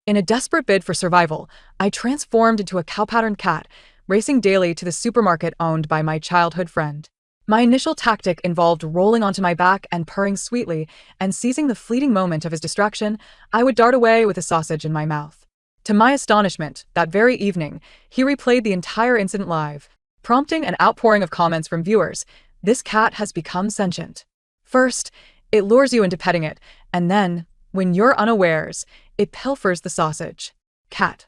In a desperate bid for survival, I transformed into a cow-patterned cat, racing daily to the supermarket owned by my childhood friend. My initial tactic involved rolling onto my back and purring sweetly, and seizing the fleeting moment of his distraction, I would dart away with a sausage in my mouth. To my astonishment, that very evening, he replayed the entire incident live, prompting an outpouring of comments from viewers. This cat has become sentient. First, it lures you into petting it, and then, when you're unawares, it pilfers the sausage. Cat.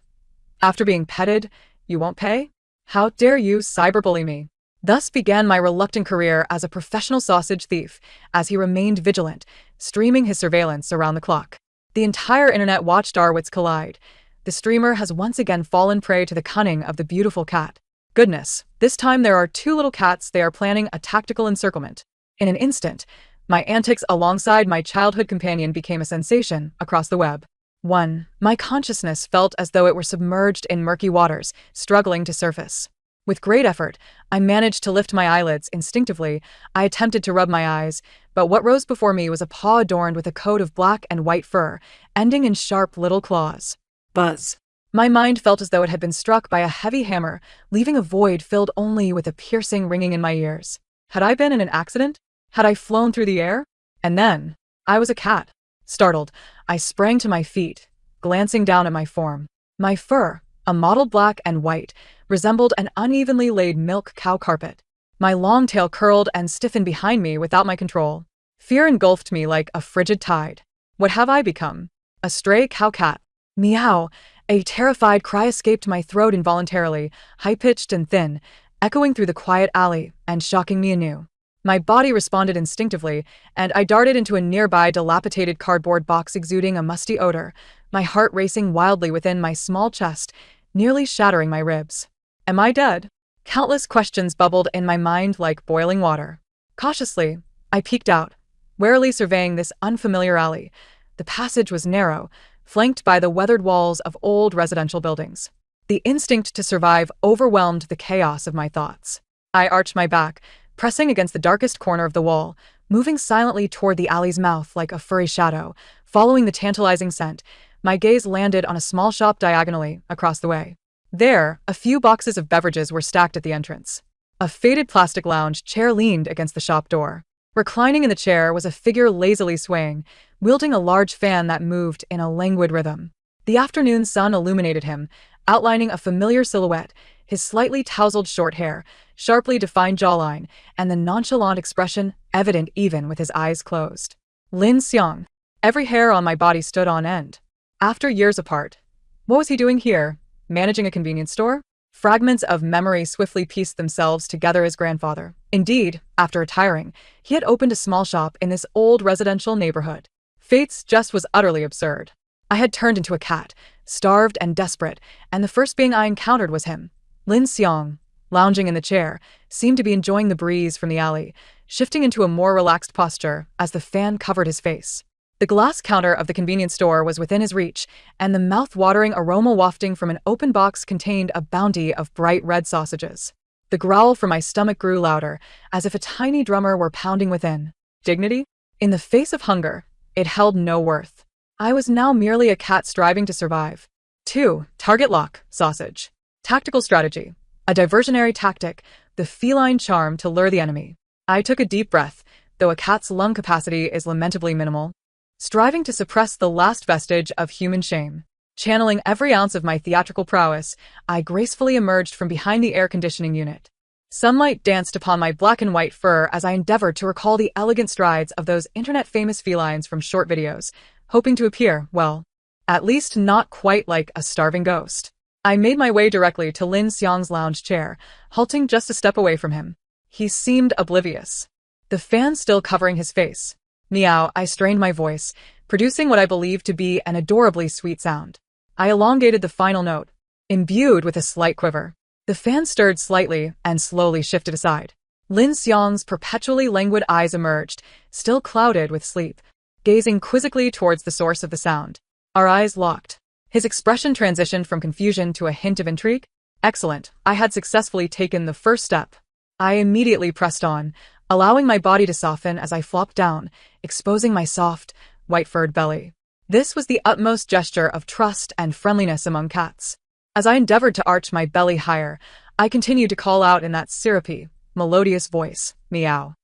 After being petted, you won't pay? How dare you cyberbully me? Thus began my reluctant career as a professional sausage thief, as he remained vigilant, streaming his surveillance around the clock. The entire internet watched our wits collide. The streamer has once again fallen prey to the cunning of the beautiful cat. Goodness, this time there are two little cats. They are planning a tactical encirclement. In an instant, my antics alongside my childhood companion became a sensation across the web. 1. My consciousness felt as though it were submerged in murky waters, struggling to surface. With great effort, I managed to lift my eyelids instinctively. I attempted to rub my eyes, but what rose before me was a paw adorned with a coat of black and white fur, ending in sharp little claws. Buzz. My mind felt as though it had been struck by a heavy hammer, leaving a void filled only with a piercing ringing in my ears. Had I been in an accident? Had I flown through the air? And then, I was a cat. Startled, I sprang to my feet, glancing down at my form. My fur, a mottled black and white, resembled an unevenly laid milk cow carpet. My long tail curled and stiffened behind me without my control. Fear engulfed me like a frigid tide. What have I become? A stray cow cat. Meow! A terrified cry escaped my throat involuntarily, high-pitched and thin, echoing through the quiet alley and shocking me anew. My body responded instinctively, and I darted into a nearby dilapidated cardboard box exuding a musty odor, my heart racing wildly within my small chest, nearly shattering my ribs. Am I dead? Countless questions bubbled in my mind like boiling water. Cautiously, I peeked out, warily surveying this unfamiliar alley. The passage was narrow, flanked by the weathered walls of old residential buildings. The instinct to survive overwhelmed the chaos of my thoughts. I arched my back, pressing against the darkest corner of the wall, moving silently toward the alley's mouth like a furry shadow. Following the tantalizing scent, my gaze landed on a small shop diagonally across the way. There, a few boxes of beverages were stacked at the entrance. A faded plastic lounge chair leaned against the shop door. Reclining in the chair was a figure lazily swaying, wielding a large fan that moved in a languid rhythm. The afternoon sun illuminated him, outlining a familiar silhouette, his slightly tousled short hair, sharply defined jawline, and the nonchalant expression evident even with his eyes closed. Lin Xiang. Every hair on my body stood on end. After years apart, what was he doing here? Managing a convenience store? Fragments of memory swiftly pieced themselves together. His grandfather. Indeed, after retiring, he had opened a small shop in this old residential neighborhood. Fate's jest was utterly absurd. I had turned into a cat, starved and desperate, and the first being I encountered was him. Lin Xiang, lounging in the chair, seemed to be enjoying the breeze from the alley, shifting into a more relaxed posture as the fan covered his face. The glass counter of the convenience store was within his reach, and the mouth-watering aroma wafting from an open box contained a bounty of bright red sausages. The growl from my stomach grew louder, as if a tiny drummer were pounding within. Dignity? In the face of hunger, it held no worth. I was now merely a cat striving to survive. 2. Target lock, sausage. Tactical strategy. A diversionary tactic, the feline charm to lure the enemy. I took a deep breath, though a cat's lung capacity is lamentably minimal. Striving to suppress the last vestige of human shame. Channeling every ounce of my theatrical prowess, I gracefully emerged from behind the air conditioning unit. Sunlight danced upon my black and white fur as I endeavored to recall the elegant strides of those internet-famous felines from short videos, hoping to appear, well, at least not quite like a starving ghost. I made my way directly to Lin Xiang's lounge chair, halting just a step away from him. He seemed oblivious, the fan still covering his face. Meow, I strained my voice, producing what I believed to be an adorably sweet sound. I elongated the final note, imbued with a slight quiver. The fan stirred slightly and slowly shifted aside. Lin Xiang's perpetually languid eyes emerged, still clouded with sleep, gazing quizzically towards the source of the sound. Our eyes locked. His expression transitioned from confusion to a hint of intrigue. Excellent, I had successfully taken the first step. I immediately pressed on, allowing my body to soften as I flopped down, exposing my soft, white-furred belly. This was the utmost gesture of trust and friendliness among cats. As I endeavored to arch my belly higher, I continued to call out in that syrupy, melodious voice, meow.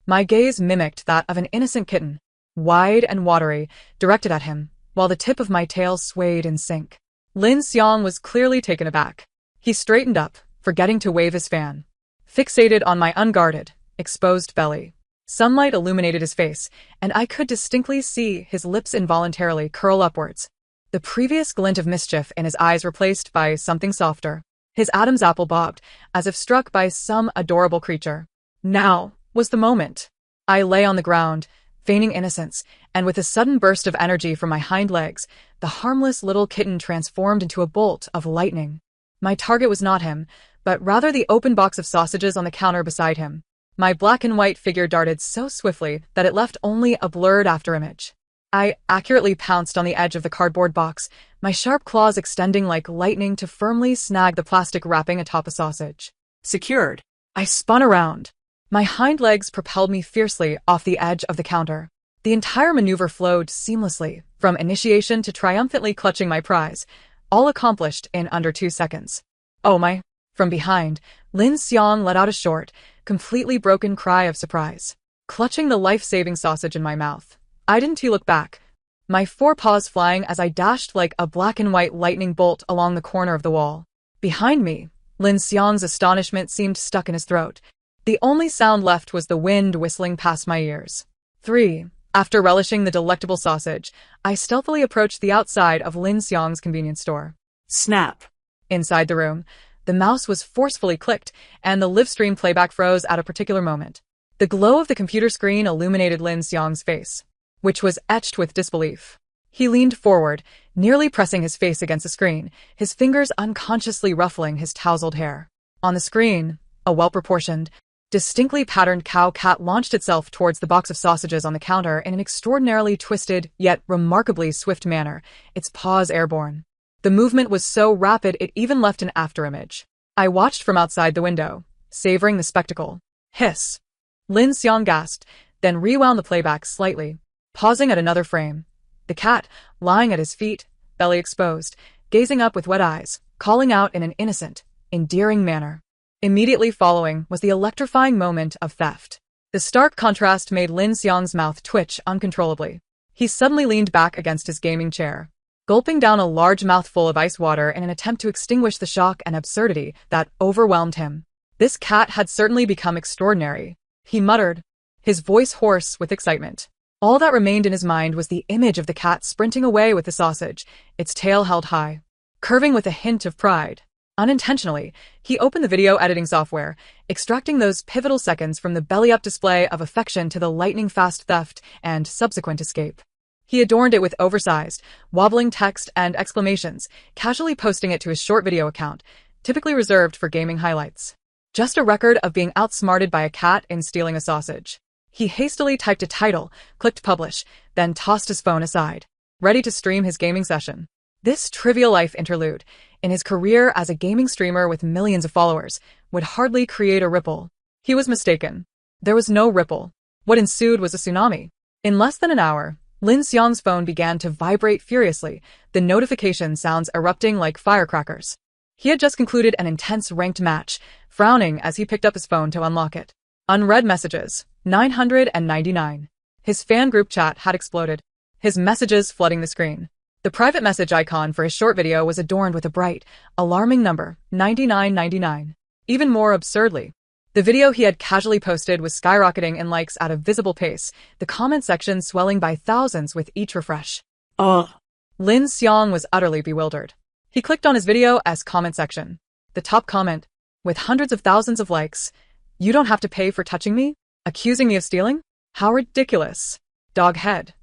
My gaze mimicked that of an innocent kitten, wide and watery, directed at him, while the tip of my tail swayed in sync. Lin Xiang was clearly taken aback. He straightened up, forgetting to wave his fan. Fixated on my unguarded, exposed belly. Sunlight illuminated his face, and I could distinctly see his lips involuntarily curl upwards. The previous glint of mischief in his eyes replaced by something softer. His Adam's apple bobbed, as if struck by some adorable creature. Now was the moment. I lay on the ground, feigning innocence, and with a sudden burst of energy from my hind legs, the harmless little kitten transformed into a bolt of lightning. My target was not him, but rather the open box of sausages on the counter beside him. My black and white figure darted so swiftly that it left only a blurred afterimage. I accurately pounced on the edge of the cardboard box, my sharp claws extending like lightning to firmly snag the plastic wrapping atop a sausage. Secured. I spun around. My hind legs propelled me fiercely off the edge of the counter. The entire maneuver flowed seamlessly, from initiation to triumphantly clutching my prize, all accomplished in under 2 seconds. Oh my! From behind, Lin Xiang let out a short, completely broken cry of surprise. Clutching the life-saving sausage in my mouth, I didn't look back, my forepaws flying as I dashed like a black and white lightning bolt along the corner of the wall. Behind me, Lin Xiang's astonishment seemed stuck in his throat. The only sound left was the wind whistling past my ears. 3. After relishing the delectable sausage, I stealthily approached the outside of Lin Xiang's convenience store. Snap! Inside the room, the mouse was forcefully clicked, and the live-stream playback froze at a particular moment. The glow of the computer screen illuminated Lin Xiang's face, which was etched with disbelief. He leaned forward, nearly pressing his face against the screen, his fingers unconsciously ruffling his tousled hair. On the screen, a well-proportioned, distinctly patterned cow cat launched itself towards the box of sausages on the counter in an extraordinarily twisted, yet remarkably swift manner, its paws airborne. The movement was so rapid it even left an afterimage. I watched from outside the window, savoring the spectacle. Hiss! Lin Xiang gasped, then rewound the playback slightly, pausing at another frame. The cat, lying at his feet, belly exposed, gazing up with wet eyes, calling out in an innocent, endearing manner. Immediately following was the electrifying moment of theft. The stark contrast made Lin Xiang's mouth twitch uncontrollably. He suddenly leaned back against his gaming chair, gulping down a large mouthful of ice water in an attempt to extinguish the shock and absurdity that overwhelmed him. This cat had certainly become extraordinary, he muttered, his voice hoarse with excitement. All that remained in his mind was the image of the cat sprinting away with the sausage, its tail held high, curving with a hint of pride. Unintentionally, he opened the video editing software, extracting those pivotal seconds from the belly-up display of affection to the lightning-fast theft and subsequent escape. He adorned it with oversized, wobbling text and exclamations, casually posting it to his short video account, typically reserved for gaming highlights. Just a record of being outsmarted by a cat in stealing a sausage. He hastily typed a title, clicked publish, then tossed his phone aside, ready to stream his gaming session. This trivial life interlude, in his career as a gaming streamer with millions of followers, would hardly create a ripple. He was mistaken. There was no ripple. What ensued was a tsunami. In less than an hour, Lin Xiang's phone began to vibrate furiously, the notification sounds erupting like firecrackers. He had just concluded an intense ranked match, frowning as he picked up his phone to unlock it. Unread messages, 999. His fan group chat had exploded, his messages flooding the screen. The private message icon for his short video was adorned with a bright, alarming number, 9999. Even more absurdly, the video he had casually posted was skyrocketing in likes at a visible pace, the comment section swelling by thousands with each refresh. Lin Xiang was utterly bewildered. He clicked on his video's comment section. The top comment, with hundreds of thousands of likes, "You don't have to pay for touching me? Accusing me of stealing? How ridiculous. Dog head."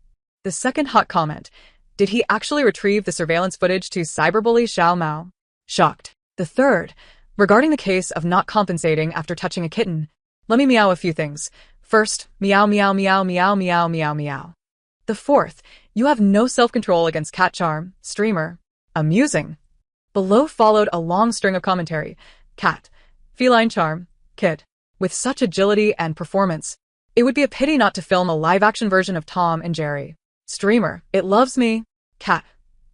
The second hot comment, "Did he actually retrieve the surveillance footage to cyberbully Xiao Mao?" Shocked. The third, regarding the case of not compensating after touching a kitten. "Let me meow a few things. First, meow meow meow meow meow meow meow." The fourth, "You have no self-control against cat charm, streamer. Amusing." Below followed a long string of commentary. "Cat. Feline charm. Kid. With such agility and performance. It would be a pity not to film a live-action version of Tom and Jerry. Streamer. It loves me. Cat.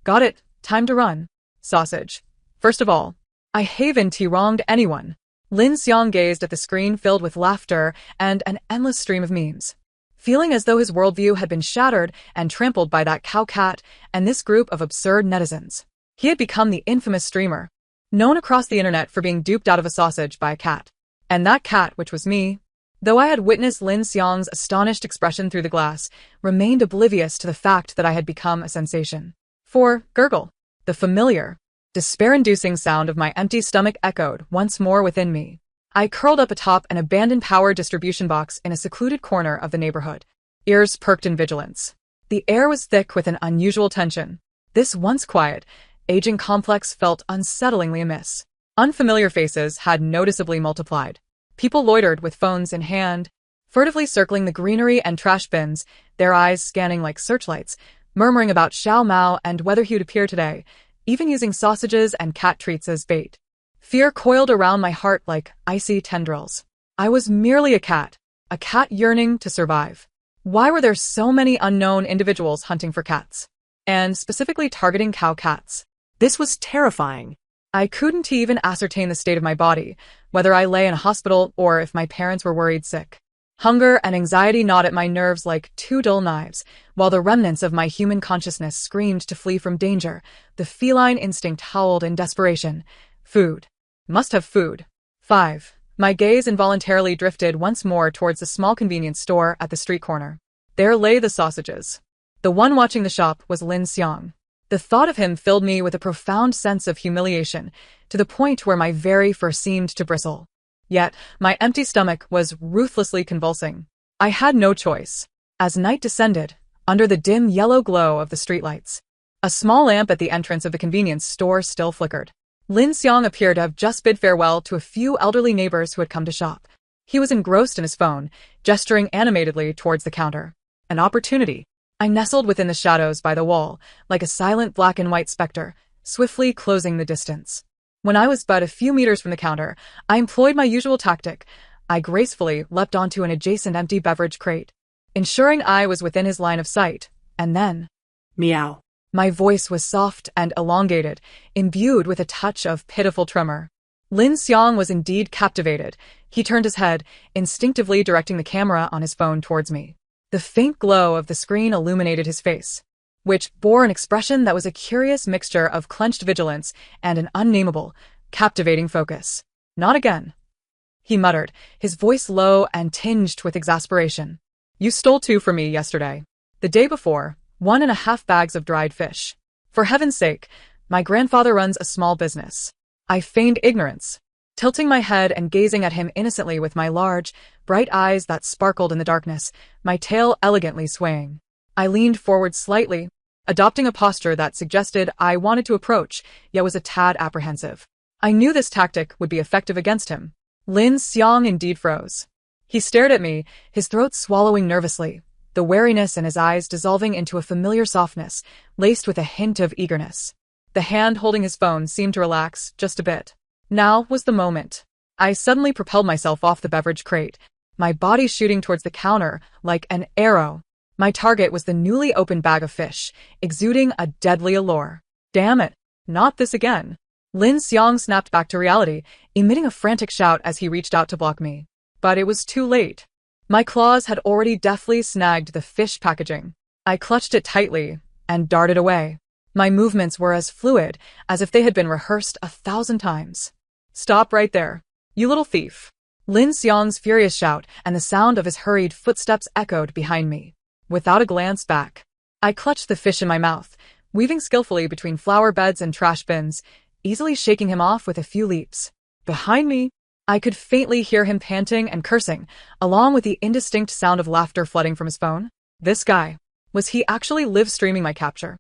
Got it. Time to run. Sausage. First of all, I haven't wronged anyone. Lin Xiang gazed at the screen filled with laughter and an endless stream of memes. Feeling as though his worldview had been shattered and trampled by that cow cat and this group of absurd netizens. He had become the infamous streamer, known across the internet for being duped out of a sausage by a cat. And that cat, which was me, though I had witnessed Lin Xiang's astonished expression through the glass, remained oblivious to the fact that I had become a sensation. For, gurgle, the familiar, despair-inducing sound of my empty stomach echoed once more within me. I curled up atop an abandoned power distribution box in a secluded corner of the neighborhood. Ears perked in vigilance. The air was thick with an unusual tension. This once quiet, aging complex felt unsettlingly amiss. Unfamiliar faces had noticeably multiplied. People loitered with phones in hand, furtively circling the greenery and trash bins, their eyes scanning like searchlights, murmuring about Xiao Mao and whether he would appear today, even using sausages and cat treats as bait. Fear coiled around my heart like icy tendrils. I was merely a cat yearning to survive. Why were there so many unknown individuals hunting for cats? And specifically targeting cow cats? This was terrifying. I couldn't even ascertain the state of my body, whether I lay in a hospital or if my parents were worried sick. Hunger and anxiety gnawed at my nerves like two dull knives, while the remnants of my human consciousness screamed to flee from danger. The feline instinct howled in desperation. Food. Must have food. 5. My gaze involuntarily drifted once more towards the small convenience store at the street corner. There lay the sausages. The one watching the shop was Lin Xiang. The thought of him filled me with a profound sense of humiliation, to the point where my very fur seemed to bristle. Yet, my empty stomach was ruthlessly convulsing. I had no choice. As night descended, under the dim yellow glow of the streetlights, a small lamp at the entrance of the convenience store still flickered. Lin Xiang appeared to have just bid farewell to a few elderly neighbors who had come to shop. He was engrossed in his phone, gesturing animatedly towards the counter. An opportunity. I nestled within the shadows by the wall, like a silent black and white specter, swiftly closing the distance. When I was but a few meters from the counter, I employed my usual tactic. I gracefully leapt onto an adjacent empty beverage crate, ensuring I was within his line of sight, and then... Meow. My voice was soft and elongated, imbued with a touch of pitiful tremor. Lin Xiang was indeed captivated. He turned his head, instinctively directing the camera on his phone towards me. The faint glow of the screen illuminated his face, which bore an expression that was a curious mixture of clenched vigilance and an unnameable, captivating focus. Not again, he muttered, his voice low and tinged with exasperation. You stole 2 from me yesterday. The day before, 1.5 bags of dried fish. For heaven's sake, my grandfather runs a small business. I feigned ignorance, tilting my head and gazing at him innocently with my large, bright eyes that sparkled in the darkness, my tail elegantly swaying. I leaned forward slightly, adopting a posture that suggested I wanted to approach, yet was a tad apprehensive. I knew this tactic would be effective against him. Lin Xiang indeed froze. He stared at me, his throat swallowing nervously, the wariness in his eyes dissolving into a familiar softness, laced with a hint of eagerness. The hand holding his phone seemed to relax just a bit. Now was the moment. I suddenly propelled myself off the beverage crate, my body shooting towards the counter like an arrow. My target was the newly opened bag of fish, exuding a deadly allure. Damn it, not this again. Lin Xiang snapped back to reality, emitting a frantic shout as he reached out to block me. But it was too late. My claws had already deftly snagged the fish packaging. I clutched it tightly and darted away. My movements were as fluid as if they had been rehearsed 1,000 times. Stop right there, you little thief. Lin Xiang's furious shout and the sound of his hurried footsteps echoed behind me. Without a glance back, I clutched the fish in my mouth, weaving skillfully between flower beds and trash bins, easily shaking him off with a few leaps. Behind me, I could faintly hear him panting and cursing, along with the indistinct sound of laughter flooding from his phone. This guy. Was he actually live streaming my capture?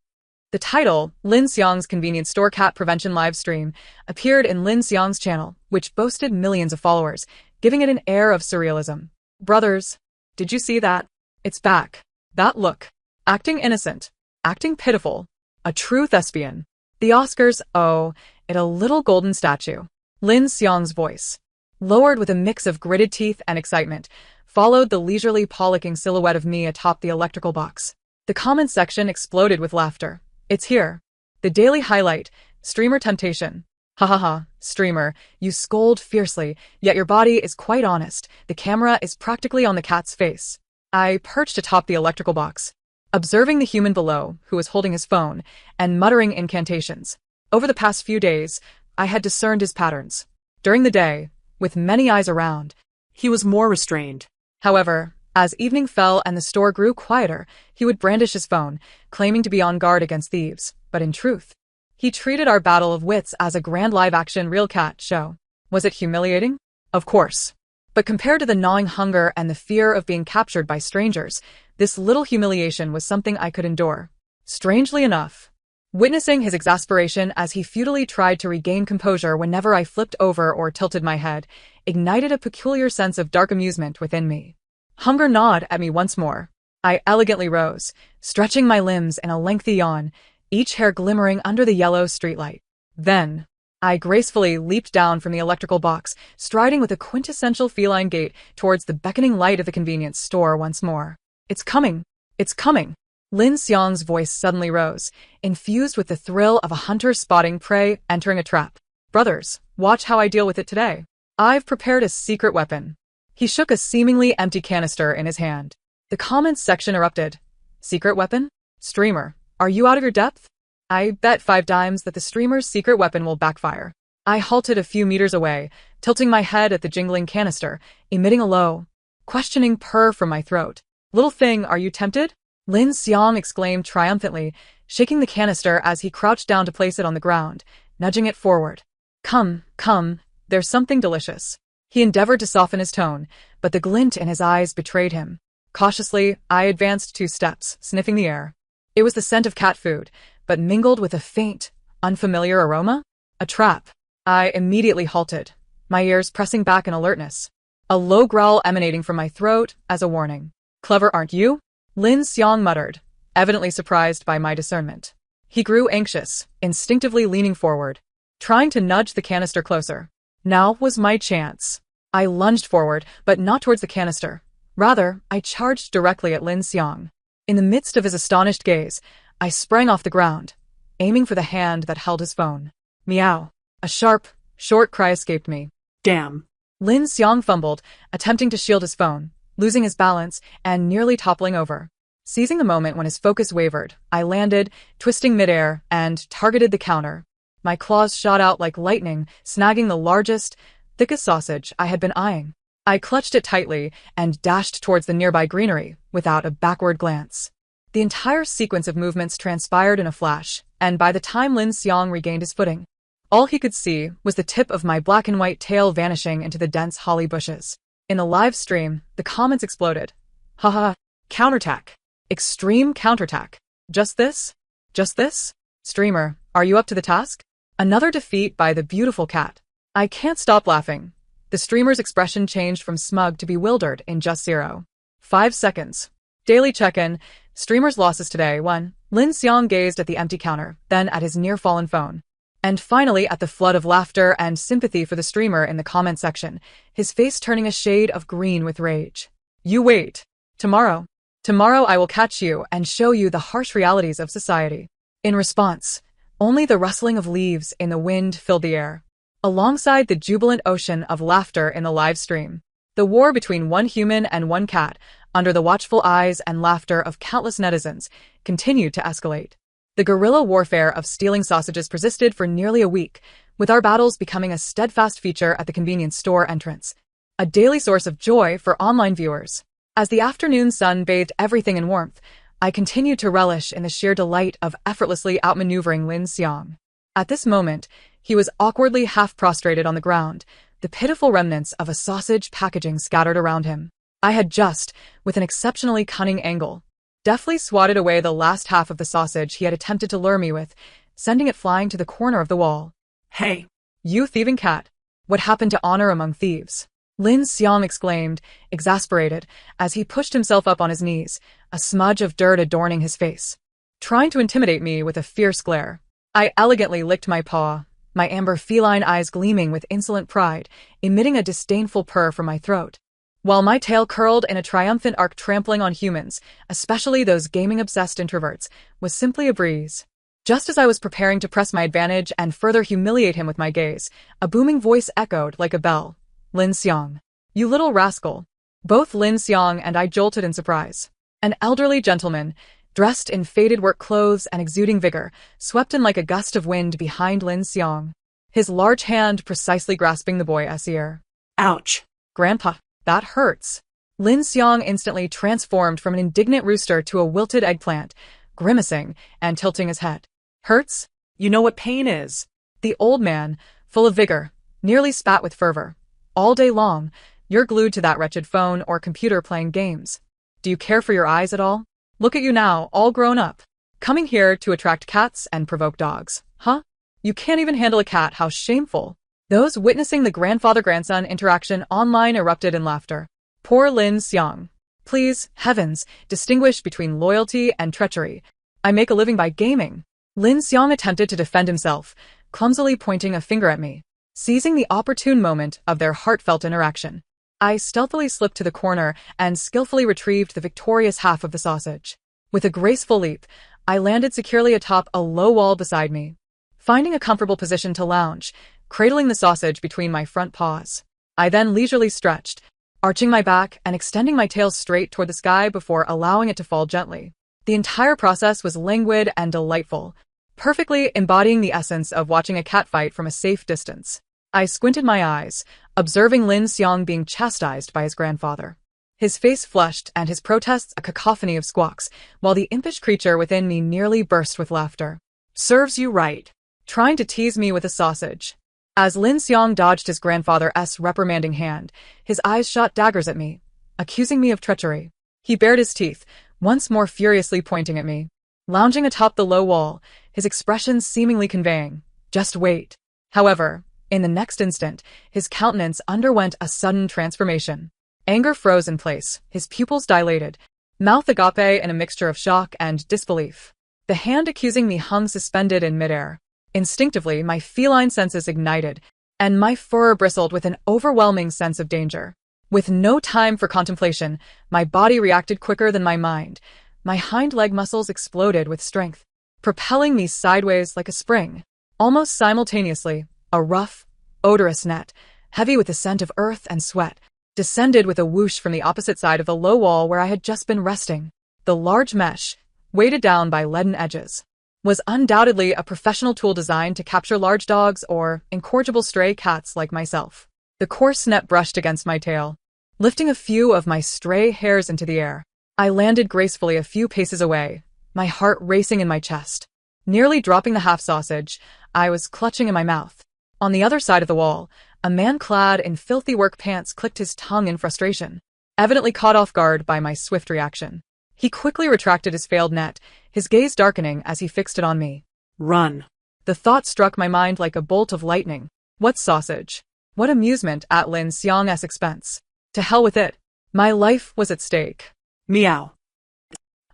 The title, Lin Xiang's Convenience Store Cat Prevention Live Stream, appeared in Lin Xiang's channel, which boasted millions of followers, giving it an air of surrealism. Brothers, did you see that? It's back. That look. Acting innocent. Acting pitiful. A true thespian. The Oscars owe it a little golden statue. Lin Xiang's voice, lowered with a mix of gritted teeth and excitement, followed the leisurely paw-licking silhouette of me atop the electrical box. The comments section exploded with laughter. It's here. The daily highlight, streamer temptation. Ha ha ha, streamer, you scold fiercely, yet your body is quite honest. The camera is practically on the cat's face. I perched atop the electrical box, observing the human below, who was holding his phone, and muttering incantations. Over the past few days, I had discerned his patterns. During the day, with many eyes around, he was more restrained. However, as evening fell and the store grew quieter, he would brandish his phone, claiming to be on guard against thieves. But in truth, he treated our battle of wits as a grand live-action real cat show. Was it humiliating? Of course. But compared to the gnawing hunger and the fear of being captured by strangers, this little humiliation was something I could endure. Strangely enough, witnessing his exasperation as he futilely tried to regain composure whenever I flipped over or tilted my head, ignited a peculiar sense of dark amusement within me. Hunger gnawed at me once more. I elegantly rose, stretching my limbs in a lengthy yawn, each hair glimmering under the yellow streetlight. Then, I gracefully leaped down from the electrical box, striding with a quintessential feline gait towards the beckoning light of the convenience store once more. It's coming! It's coming! Lin Xiang's voice suddenly rose, infused with the thrill of a hunter spotting prey entering a trap. Brothers, watch how I deal with it today. I've prepared a secret weapon. He shook a seemingly empty canister in his hand. The comments section erupted. Secret weapon? Streamer, are you out of your depth? I bet 5 dimes that the streamer's secret weapon will backfire. I halted a few meters away, tilting my head at the jingling canister, emitting a low, questioning purr from my throat. Little thing, are you tempted? Lin Xiang exclaimed triumphantly, shaking the canister as he crouched down to place it on the ground, nudging it forward. Come, come, there's something delicious. He endeavored to soften his tone, but the glint in his eyes betrayed him. Cautiously, I advanced 2 steps, sniffing the air. It was the scent of cat food, but mingled with a faint, unfamiliar aroma? A trap. I immediately halted, my ears pressing back in alertness. A low growl emanating from my throat as a warning. Clever, aren't you? Lin Xiang muttered, evidently surprised by my discernment. He grew anxious, instinctively leaning forward, trying to nudge the canister closer. Now was my chance. I lunged forward, but not towards the canister. Rather, I charged directly at Lin Xiang. In the midst of his astonished gaze, I sprang off the ground, aiming for the hand that held his phone. Meow. A sharp, short cry escaped me. Damn. Lin Xiang fumbled, attempting to shield his phone, losing his balance and nearly toppling over. Seizing the moment when his focus wavered, I landed, twisting midair, and targeted the counter. My claws shot out like lightning, snagging the largest, thickest sausage I had been eyeing. I clutched it tightly and dashed towards the nearby greenery without a backward glance. The entire sequence of movements transpired in a flash, and by the time Lin Xiang regained his footing, all he could see was the tip of my black and white tail vanishing into the dense holly bushes. In the live stream, the comments exploded. Haha, counterattack. Extreme counterattack. Just this? Just this? Streamer, are you up to the task? Another defeat by the beautiful cat. I can't stop laughing. The streamer's expression changed from smug to bewildered in just 0.5 seconds. Daily check-in. Streamer's losses today. 1. Lin Xiang gazed at the empty counter, then at his near-fallen phone, and finally at the flood of laughter and sympathy for the streamer in the comment section, his face turning a shade of green with rage. You wait. Tomorrow I will catch you and show you the harsh realities of society. In response, only the rustling of leaves in the wind filled the air, alongside the jubilant ocean of laughter in the live stream. The war between one human and one cat, under the watchful eyes and laughter of countless netizens, continued to escalate. The guerrilla warfare of stealing sausages persisted for nearly a week, with our battles becoming a steadfast feature at the convenience store entrance, a daily source of joy for online viewers. As the afternoon sun bathed everything in warmth, I continued to relish in the sheer delight of effortlessly outmaneuvering Lin Xiang. At this moment, he was awkwardly half-prostrated on the ground, the pitiful remnants of a sausage packaging scattered around him. I had just, with an exceptionally cunning angle, deftly swatted away the last half of the sausage he had attempted to lure me with, sending it flying to the corner of the wall. Hey, you thieving cat! What happened to honor among thieves? Lin Xiang exclaimed, exasperated, as he pushed himself up on his knees, a smudge of dirt adorning his face, trying to intimidate me with a fierce glare. I elegantly licked my paw, my amber feline eyes gleaming with insolent pride, emitting a disdainful purr from my throat, while my tail curled in a triumphant arc. Trampling on humans, especially those gaming-obsessed introverts, was simply a breeze. Just as I was preparing to press my advantage and further humiliate him with my gaze, a booming voice echoed like a bell. Lin Xiang. You little rascal. Both Lin Xiang and I jolted in surprise. An elderly gentleman, dressed in faded work clothes and exuding vigor, swept in like a gust of wind behind Lin Xiang, his large hand precisely grasping the boy's ear. Ouch. Grandpa, that hurts. Lin Xiang instantly transformed from an indignant rooster to a wilted eggplant, grimacing and tilting his head. Hurts? You know what pain is. The old man, full of vigor, nearly spat with fervor. All day long, you're glued to that wretched phone or computer playing games. Do you care for your eyes at all? Look at you now, all grown up. Coming here to attract cats and provoke dogs, huh? You can't even handle a cat, how shameful. Those witnessing the grandfather-grandson interaction online erupted in laughter. Poor Lin Xiang. Please, heavens, distinguish between loyalty and treachery. I make a living by gaming. Lin Xiang attempted to defend himself, clumsily pointing a finger at me. Seizing the opportune moment of their heartfelt interaction, I stealthily slipped to the corner and skillfully retrieved the victorious half of the sausage. With a graceful leap, I landed securely atop a low wall beside me. Finding a comfortable position to lounge, cradling the sausage between my front paws, I then leisurely stretched, arching my back and extending my tail straight toward the sky before allowing it to fall gently. The entire process was languid and delightful, perfectly embodying the essence of watching a cat fight from a safe distance. I squinted my eyes, observing Lin Xiang being chastised by his grandfather. His face flushed and his protests a cacophony of squawks, while the impish creature within me nearly burst with laughter. Serves you right. Trying to tease me with a sausage. As Lin Xiang dodged his grandfather's reprimanding hand, his eyes shot daggers at me, accusing me of treachery. He bared his teeth, once more furiously pointing at me. Lounging atop the low wall, his expression seemingly conveying, "Just wait." However, in the next instant, his countenance underwent a sudden transformation. Anger froze in place, his pupils dilated, mouth agape in a mixture of shock and disbelief. The hand accusing me hung suspended in midair. Instinctively, my feline senses ignited, and my fur bristled with an overwhelming sense of danger. With no time for contemplation, my body reacted quicker than my mind. My hind leg muscles exploded with strength, propelling me sideways like a spring. Almost simultaneously, a rough, odorous net, heavy with the scent of earth and sweat, descended with a whoosh from the opposite side of the low wall where I had just been resting. The large mesh, weighted down by leaden edges, was undoubtedly a professional tool designed to capture large dogs or incorrigible stray cats like myself. The coarse net brushed against my tail, lifting a few of my stray hairs into the air. I landed gracefully a few paces away, my heart racing in my chest. Nearly dropping the half sausage, I was clutching in my mouth. On the other side of the wall, a man clad in filthy work pants clicked his tongue in frustration, evidently caught off guard by my swift reaction. He quickly retracted his failed net, his gaze darkening as he fixed it on me. Run. The thought struck my mind like a bolt of lightning. What sausage? What amusement at Lin Xiang's expense? To hell with it. My life was at stake. Meow.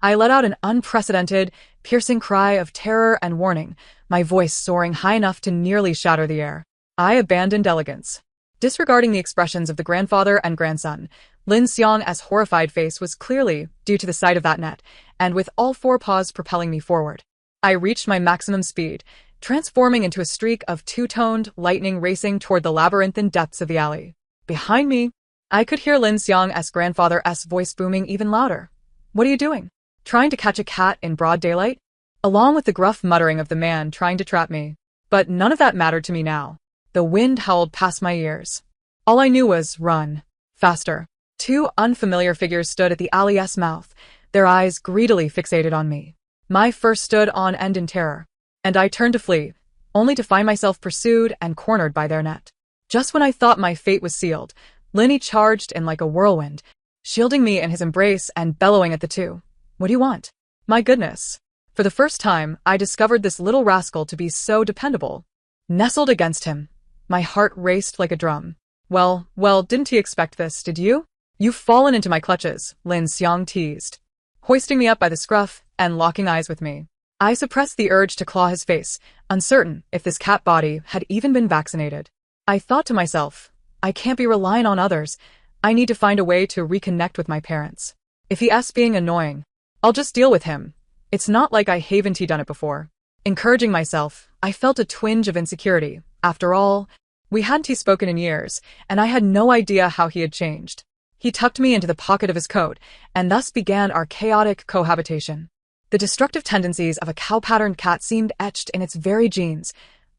I let out an unprecedented, piercing cry of terror and warning, my voice soaring high enough to nearly shatter the air. I abandoned elegance. Disregarding the expressions of the grandfather and grandson, Lin Xiang's horrified face was clearly due to the sight of that net, and with all four paws propelling me forward. I reached my maximum speed, transforming into a streak of two-toned lightning racing toward the labyrinthine depths of the alley. Behind me, I could hear Lin Xiang's grandfather's voice booming even louder. What are you doing? Trying to catch a cat in broad daylight? Along with the gruff muttering of the man trying to trap me. But none of that mattered to me now. The wind howled past my ears. All I knew was run. Faster. Two unfamiliar figures stood at the alley's mouth, their eyes greedily fixated on me. My fur stood on end in terror, and I turned to flee, only to find myself pursued and cornered by their net. Just when I thought my fate was sealed, Linny charged in like a whirlwind, shielding me in his embrace and bellowing at the two. What do you want? My goodness. For the first time, I discovered this little rascal to be so dependable. Nestled against him, my heart raced like a drum. Well, didn't he expect this, did you? You've fallen into my clutches, Lin Xiang teased, hoisting me up by the scruff and locking eyes with me. I suppressed the urge to claw his face, uncertain if this cat body had even been vaccinated. I thought to myself, I can't be relying on others. I need to find a way to reconnect with my parents. If he's being annoying, I'll just deal with him. It's not like I haven't done it before. Encouraging myself, I felt a twinge of insecurity. After all, we hadn't spoken in years, and I had no idea how he had changed. He tucked me into the pocket of his coat, and thus began our chaotic cohabitation. The destructive tendencies of a cow-patterned cat seemed etched in its very genes.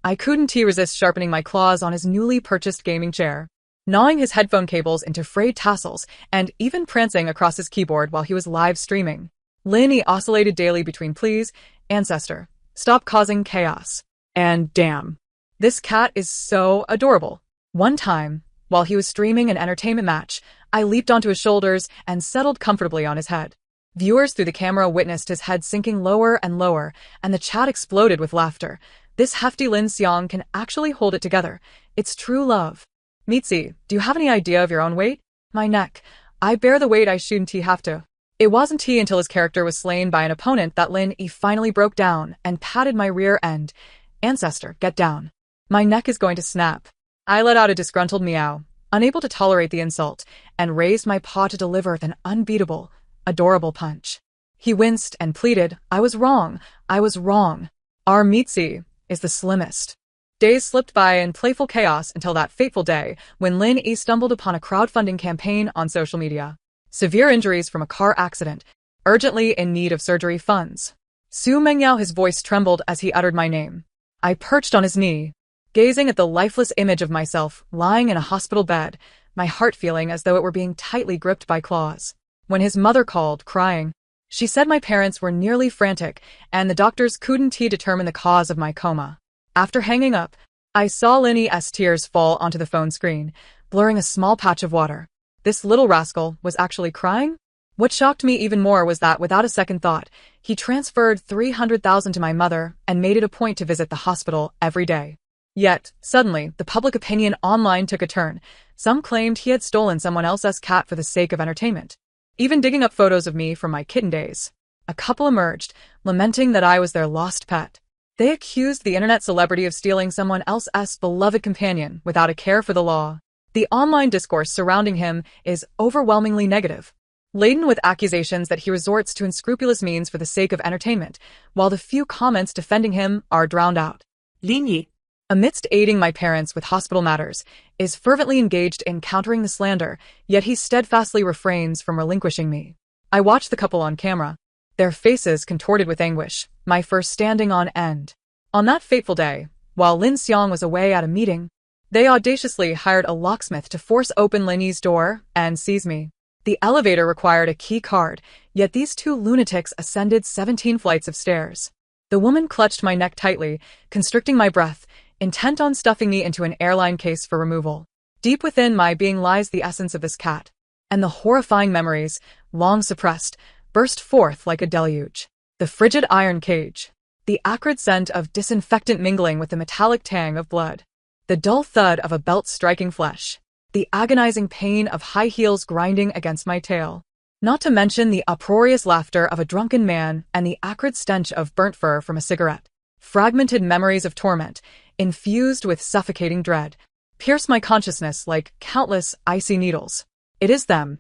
I couldn't resist sharpening my claws on his newly purchased gaming chair, gnawing his headphone cables into frayed tassels, and even prancing across his keyboard while he was live streaming. Lin oscillated daily between please, ancestor, stop causing chaos, and damn, this cat is so adorable. One time, while he was streaming an entertainment match, I leaped onto his shoulders and settled comfortably on his head. Viewers through the camera witnessed his head sinking lower and lower, and the chat exploded with laughter. This hefty Lin Xiang can actually hold it together. It's true love. Mitzi, do you have any idea of your own weight? My neck. I bear the weight I shouldn't have to. It wasn't until his character was slain by an opponent that Lin finally broke down and patted my rear end. Ancestor, get down. My neck is going to snap. I let out a disgruntled meow, unable to tolerate the insult, and raised my paw to deliver an unbeatable, adorable punch. He winced and pleaded, I was wrong. Our Mitzi is the slimmest. Days slipped by in playful chaos until that fateful day when Lin stumbled upon a crowdfunding campaign on social media. Severe injuries from a car accident, urgently in need of surgery funds. Su Mengyao, his voice trembled as he uttered my name. I perched on his knee, gazing at the lifeless image of myself lying in a hospital bed, my heart feeling as though it were being tightly gripped by claws. When his mother called, crying, she said my parents were nearly frantic and the doctors couldn't determine the cause of my coma. After hanging up, I saw Lin's tears fall onto the phone screen, blurring a small patch of water. This little rascal was actually crying? What shocked me even more was that without a second thought, he transferred 300,000 to my mother and made it a point to visit the hospital every day. Yet, suddenly, the public opinion online took a turn. Some claimed he had stolen someone else's cat for the sake of entertainment, even digging up photos of me from my kitten days. A couple emerged, lamenting that I was their lost pet. They accused the internet celebrity of stealing someone else's beloved companion without a care for the law. The online discourse surrounding him is overwhelmingly negative, laden with accusations that he resorts to unscrupulous means for the sake of entertainment, while the few comments defending him are drowned out. Linyi, amidst aiding my parents with hospital matters, is fervently engaged in countering the slander, yet he steadfastly refrains from relinquishing me. I watched the couple on camera, their faces contorted with anguish, my fur standing on end. On that fateful day, while Lin Xiang was away at a meeting, they audaciously hired a locksmith to force open Linyi's door and seize me. The elevator required a key card, yet these two lunatics ascended 17 flights of stairs. The woman clutched my neck tightly, constricting my breath, intent on stuffing me into an airline case for removal. Deep within my being lies the essence of this cat, and the horrifying memories, long suppressed, burst forth like a deluge. The frigid iron cage, the acrid scent of disinfectant mingling with the metallic tang of blood, the dull thud of a belt striking flesh, the agonizing pain of high heels grinding against my tail, not to mention the uproarious laughter of a drunken man and the acrid stench of burnt fur from a cigarette. Fragmented memories of torment, infused with suffocating dread, pierce my consciousness like countless icy needles. It is them.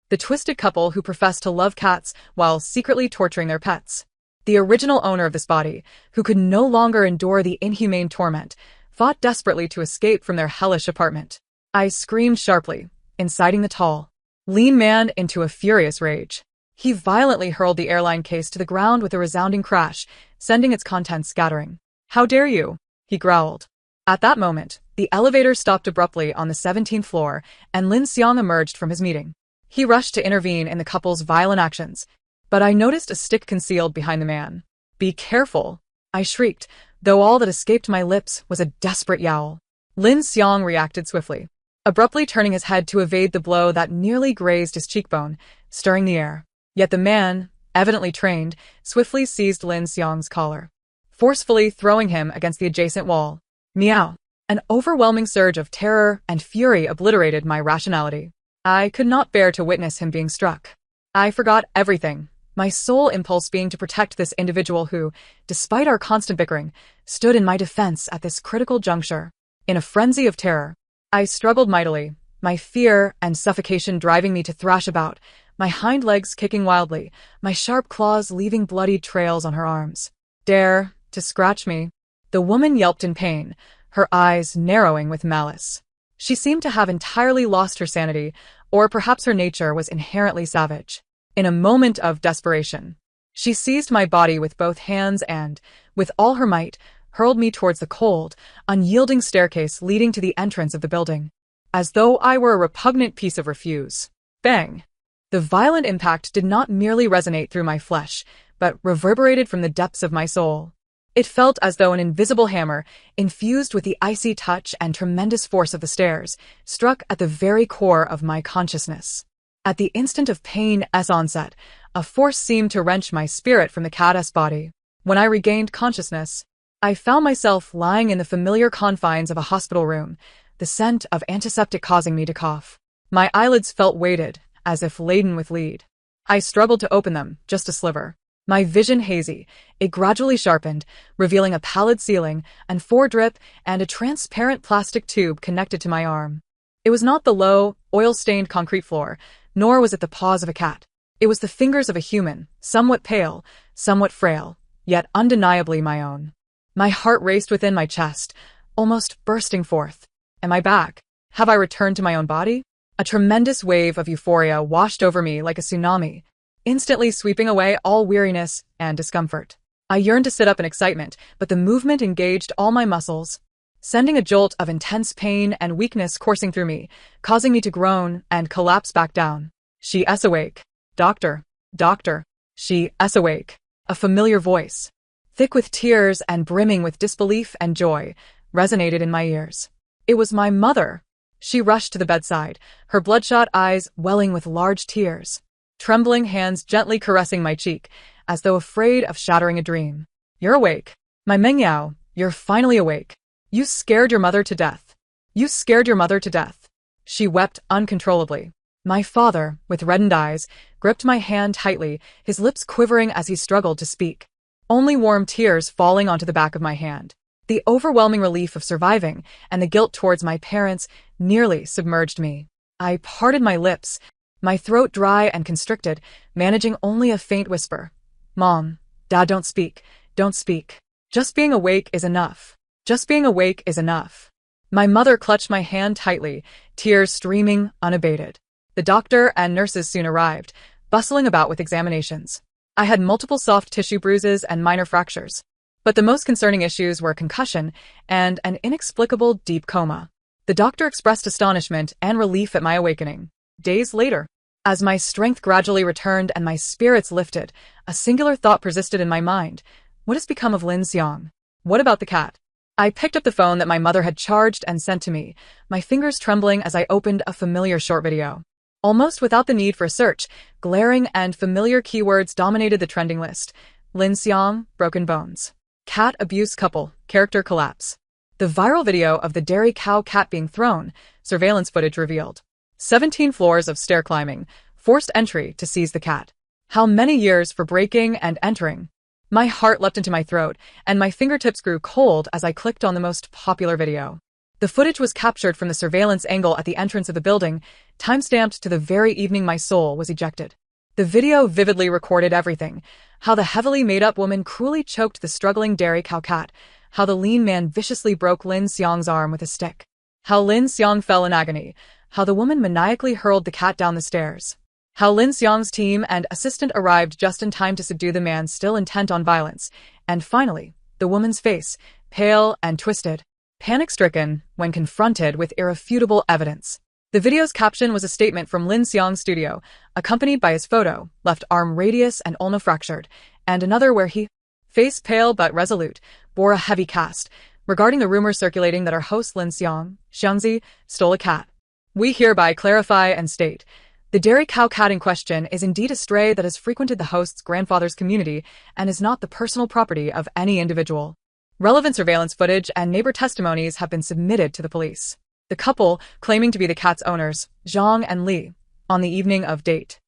The twisted couple who profess to love cats while secretly torturing their pets. The original owner of this body, who could no longer endure the inhumane torment, fought desperately to escape from their hellish apartment. I screamed sharply, inciting the tall, lean man into a furious rage. He violently hurled the airline case to the ground with a resounding crash, sending its contents scattering. How dare you? He growled. At that moment, the elevator stopped abruptly on the 17th floor, and Lin Xiang emerged from his meeting. He rushed to intervene in the couple's violent actions, but I noticed a stick concealed behind the man. Be careful, I shrieked, though all that escaped my lips was a desperate yowl. Lin Xiang reacted swiftly, abruptly turning his head to evade the blow that nearly grazed his cheekbone, stirring the air. Yet the man, evidently trained, swiftly seized Lin Xiang's collar, forcefully throwing him against the adjacent wall. Meow! An overwhelming surge of terror and fury obliterated my rationality. I could not bear to witness him being struck. I forgot everything, my sole impulse being to protect this individual who, despite our constant bickering, stood in my defense at this critical juncture. In a frenzy of terror, I struggled mightily, my fear and suffocation driving me to thrash about, my hind legs kicking wildly, my sharp claws leaving bloodied trails on her arms. Dare to scratch me? The woman yelped in pain, her eyes narrowing with malice. She seemed to have entirely lost her sanity, or perhaps her nature was inherently savage. In a moment of desperation, she seized my body with both hands and, with all her might, hurled me towards the cold, unyielding staircase leading to the entrance of the building, as though I were a repugnant piece of refuse. Bang! The violent impact did not merely resonate through my flesh, but reverberated from the depths of my soul. It felt as though an invisible hammer, infused with the icy touch and tremendous force of the stairs, struck at the very core of my consciousness. At the instant of pain's onset, a force seemed to wrench my spirit from the cat's body. When I regained consciousness, I found myself lying in the familiar confines of a hospital room, the scent of antiseptic causing me to cough. My eyelids felt weighted, as if laden with lead. I struggled to open them, just a sliver. My vision hazy, it gradually sharpened, revealing a pallid ceiling, and drip, and a transparent plastic tube connected to my arm. It was not the low, oil-stained concrete floor, nor was it the paws of a cat. It was the fingers of a human, somewhat pale, somewhat frail, yet undeniably my own. My heart raced within my chest, almost bursting forth. Am I back? Have I returned to my own body? A tremendous wave of euphoria washed over me like a tsunami, instantly sweeping away all weariness and discomfort. I yearned to sit up in excitement, but the movement engaged all my muscles, sending a jolt of intense pain and weakness coursing through me, causing me to groan and collapse back down. She is awake. Doctor. Doctor. She is awake. A familiar voice, thick with tears and brimming with disbelief and joy, resonated in my ears. It was my mother. She rushed to the bedside, her bloodshot eyes welling with large tears, trembling hands gently caressing my cheek, as though afraid of shattering a dream. You're awake. My Mengyao, you're finally awake. You scared your mother to death. You scared your mother to death. She wept uncontrollably. My father, with reddened eyes, gripped my hand tightly, his lips quivering as he struggled to speak. Only warm tears falling onto the back of my hand. The overwhelming relief of surviving and the guilt towards my parents nearly submerged me. I parted my lips, my throat dry and constricted, managing only a faint whisper. Mom, Dad, don't speak. Don't speak. Just being awake is enough. Just being awake is enough. My mother clutched my hand tightly, tears streaming unabated. The doctor and nurses soon arrived, bustling about with examinations. I had multiple soft tissue bruises and minor fractures, but the most concerning issues were concussion and an inexplicable deep coma. The doctor expressed astonishment and relief at my awakening. Days later, as my strength gradually returned and my spirits lifted, a singular thought persisted in my mind. What has become of Lin Xiang? What about the cat? I picked up the phone that my mother had charged and sent to me, my fingers trembling as I opened a familiar short video. Almost without the need for a search, glaring and familiar keywords dominated the trending list. Lin Xiang, broken bones. Cat abuse couple, character collapse. The viral video of the dairy cow cat being thrown, surveillance footage revealed. 17 floors of stair climbing, forced entry to seize the cat. How many years for breaking and entering? My heart leapt into my throat, and my fingertips grew cold as I clicked on the most popular video. The footage was captured from the surveillance angle at the entrance of the building, time-stamped to the very evening my soul was ejected. The video vividly recorded everything: how the heavily made-up woman cruelly choked the struggling dairy cow cat, how the lean man viciously broke Lin Xiang's arm with a stick, how Lin Xiang fell in agony, how the woman maniacally hurled the cat down the stairs, how Lin Xiang's team and assistant arrived just in time to subdue the man still intent on violence, and finally, the woman's face, pale and twisted, panic-stricken when confronted with irrefutable evidence. The video's caption was a statement from Lin Xiang's studio, accompanied by his photo, left arm radius and ulna fractured, and another where he, face pale but resolute, bore a heavy cast, regarding the rumors circulating that our host Lin Xiang, Xiangzi, stole a cat. We hereby clarify and state, the dairy cow cat in question is indeed a stray that has frequented the host's grandfather's community and is not the personal property of any individual. Relevant surveillance footage and neighbor testimonies have been submitted to the police. The couple, claiming to be the cat's owners, Zhang and Li, on the evening of date,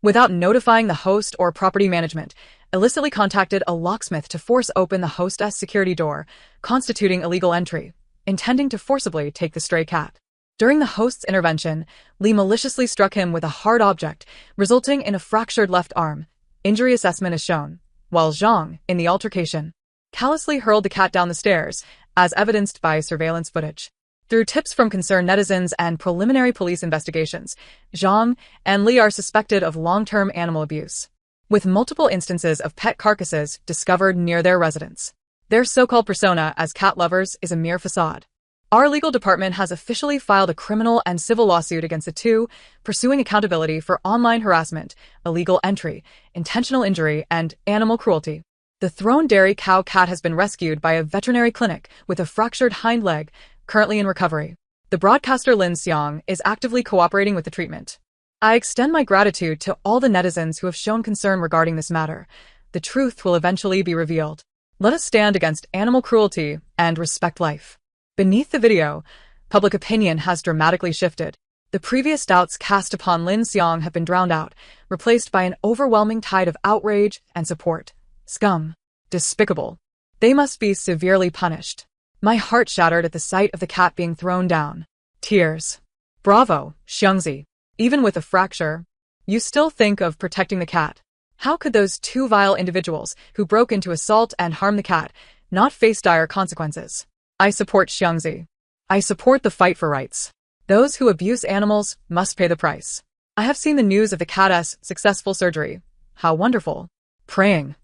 without notifying the host or property management, illicitly contacted a locksmith to force open the hostess' security door, constituting illegal entry, intending to forcibly take the stray cat. During the host's intervention, Li maliciously struck him with a hard object, resulting in a fractured left arm. Injury assessment is shown, while Zhang, in the altercation, callously hurled the cat down the stairs, as evidenced by surveillance footage. Through tips from concerned netizens and preliminary police investigations, Zhang and Li are suspected of long-term animal abuse, with multiple instances of pet carcasses discovered near their residence. Their so-called persona as cat lovers is a mere facade. Our legal department has officially filed a criminal and civil lawsuit against the two, pursuing accountability for online harassment, illegal entry, intentional injury, and animal cruelty. The thrown dairy cow cat has been rescued by a veterinary clinic with a fractured hind leg, currently in recovery. The broadcaster Lin Xiang is actively cooperating with the treatment. I extend my gratitude to all the netizens who have shown concern regarding this matter. The truth will eventually be revealed. Let us stand against animal cruelty and respect life. Beneath the video, public opinion has dramatically shifted. The previous doubts cast upon Lin Xiang have been drowned out, replaced by an overwhelming tide of outrage and support. Scum. Despicable. They must be severely punished. My heart shattered at the sight of the cat being thrown down. Tears. Bravo, Xiangzi. Even with a fracture, you still think of protecting the cat. How could those two vile individuals who broke in to assault and harm the cat not face dire consequences? I support Xiangzi. I support the fight for rights. Those who abuse animals must pay the price. I have seen the news of the cat's successful surgery. How wonderful. Praying.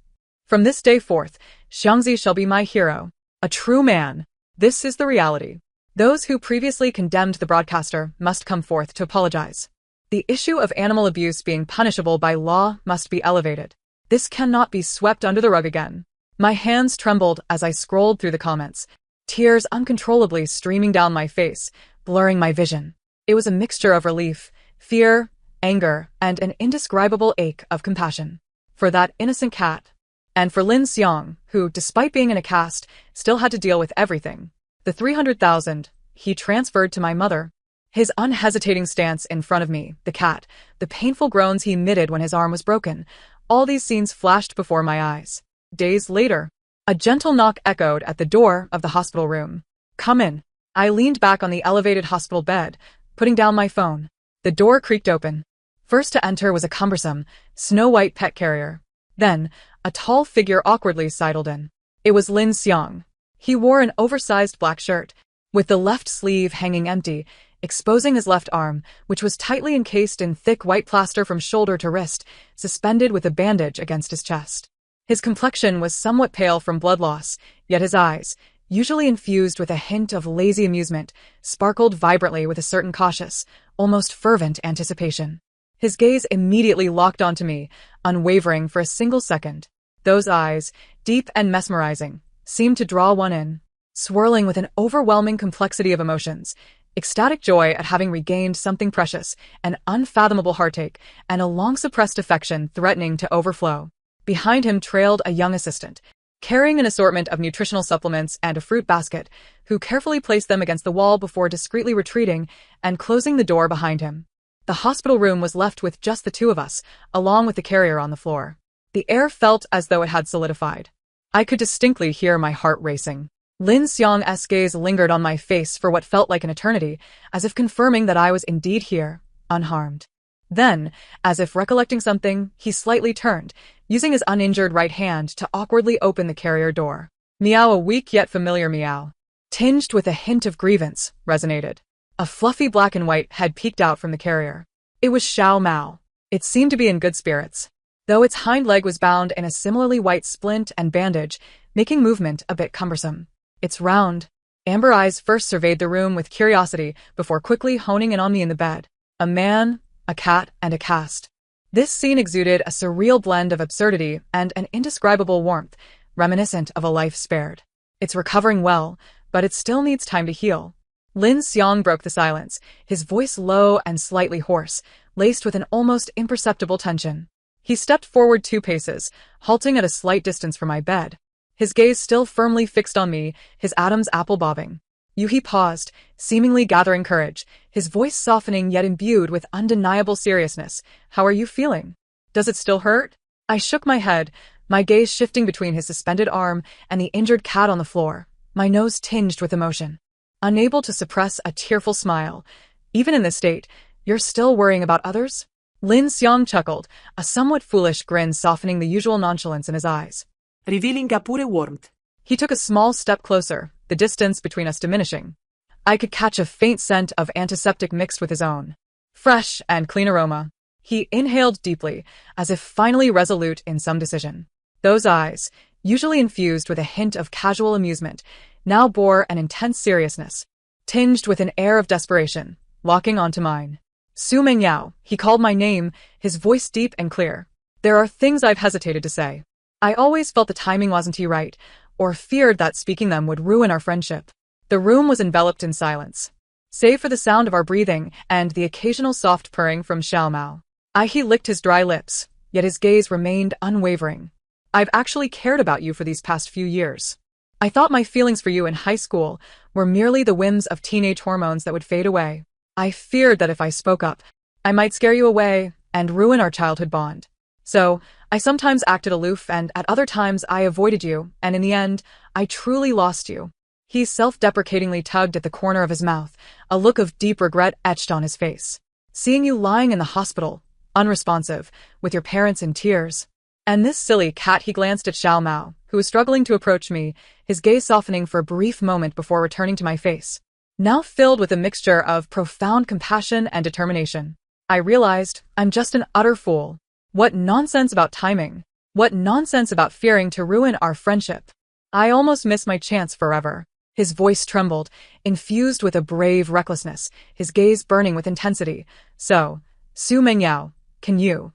From this day forth, Xiangzi shall be my hero. A true man. This is the reality. Those who previously condemned the broadcaster must come forth to apologize. The issue of animal abuse being punishable by law must be elevated. This cannot be swept under the rug again. My hands trembled as I scrolled through the comments, tears uncontrollably streaming down my face, blurring my vision. It was a mixture of relief, fear, anger, and an indescribable ache of compassion. For that innocent cat. And for Lin Xiang, who, despite being in a cast, still had to deal with everything. The 300,000 he transferred to my mother. His unhesitating stance in front of me, the cat, the painful groans he emitted when his arm was broken, all these scenes flashed before my eyes. Days later, a gentle knock echoed at the door of the hospital room. Come in. I leaned back on the elevated hospital bed, putting down my phone. The door creaked open. First to enter was a cumbersome, snow-white pet carrier. Then, a tall figure awkwardly sidled in. It was Lin Xiang. He wore an oversized black shirt, with the left sleeve hanging empty, exposing his left arm, which was tightly encased in thick white plaster from shoulder to wrist, suspended with a bandage against his chest. His complexion was somewhat pale from blood loss, yet his eyes, usually infused with a hint of lazy amusement, sparkled vibrantly with a certain cautious, almost fervent anticipation. His gaze immediately locked onto me, unwavering for a single second. Those eyes, deep and mesmerizing, seemed to draw one in, swirling with an overwhelming complexity of emotions, ecstatic joy at having regained something precious, an unfathomable heartache, and a long-suppressed affection threatening to overflow. Behind him trailed a young assistant, carrying an assortment of nutritional supplements and a fruit basket, who carefully placed them against the wall before discreetly retreating and closing the door behind him. The hospital room was left with just the two of us, along with the carrier on the floor. The air felt as though it had solidified. I could distinctly hear my heart racing. Lin Xiang's gaze lingered on my face for what felt like an eternity, as if confirming that I was indeed here, unharmed. Then, as if recollecting something, he slightly turned, using his uninjured right hand to awkwardly open the carrier door. Meow, a weak yet familiar meow, tinged with a hint of grievance, resonated. A fluffy black and white head peeked out from the carrier. It was Xiao Mao. It seemed to be in good spirits, though its hind leg was bound in a similarly white splint and bandage, making movement a bit cumbersome. Its round, amber eyes first surveyed the room with curiosity before quickly honing in on me in the bed. A man, a cat, and a cast. This scene exuded a surreal blend of absurdity and an indescribable warmth, reminiscent of a life spared. It's recovering well, but it still needs time to heal. Lin Xiang broke the silence, his voice low and slightly hoarse, laced with an almost imperceptible tension. He stepped forward 2 paces, halting at a slight distance from my bed. His gaze still firmly fixed on me, his Adam's apple bobbing. He paused, seemingly gathering courage, his voice softening yet imbued with undeniable seriousness. How are you feeling? Does it still hurt? I shook my head, my gaze shifting between his suspended arm and the injured cat on the floor, my nose tinged with emotion. Unable to suppress a tearful smile. Even in this state, you're still worrying about others? Lin Xiang chuckled, a somewhat foolish grin softening the usual nonchalance in his eyes. Revealing a pure warmth. He took a small step closer, the distance between us diminishing. I could catch a faint scent of antiseptic mixed with his own. Fresh and clean aroma. He inhaled deeply, as if finally resolute in some decision. Those eyes, usually infused with a hint of casual amusement, now bore an intense seriousness, tinged with an air of desperation, locking onto mine. Su Mengyao, he called my name, his voice deep and clear. There are things I've hesitated to say. I always felt the timing wasn't right, or feared that speaking them would ruin our friendship. The room was enveloped in silence, save for the sound of our breathing and the occasional soft purring from Xiao Mao. He licked his dry lips, yet his gaze remained unwavering. I've actually cared about you for these past few years. I thought my feelings for you in high school were merely the whims of teenage hormones that would fade away. I feared that if I spoke up, I might scare you away and ruin our childhood bond. So, I sometimes acted aloof and at other times I avoided you, and in the end, I truly lost you. He self-deprecatingly tugged at the corner of his mouth, a look of deep regret etched on his face. Seeing you lying in the hospital, unresponsive, with your parents in tears. And this silly cat, he glanced at Xiao Mao, who was struggling to approach me, his gaze softening for a brief moment before returning to my face. Now filled with a mixture of profound compassion and determination. I realized I'm just an utter fool. What nonsense about timing. What nonsense about fearing to ruin our friendship. I almost missed my chance forever. His voice trembled, infused with a brave recklessness, his gaze burning with intensity. So, Su Mengyao, can you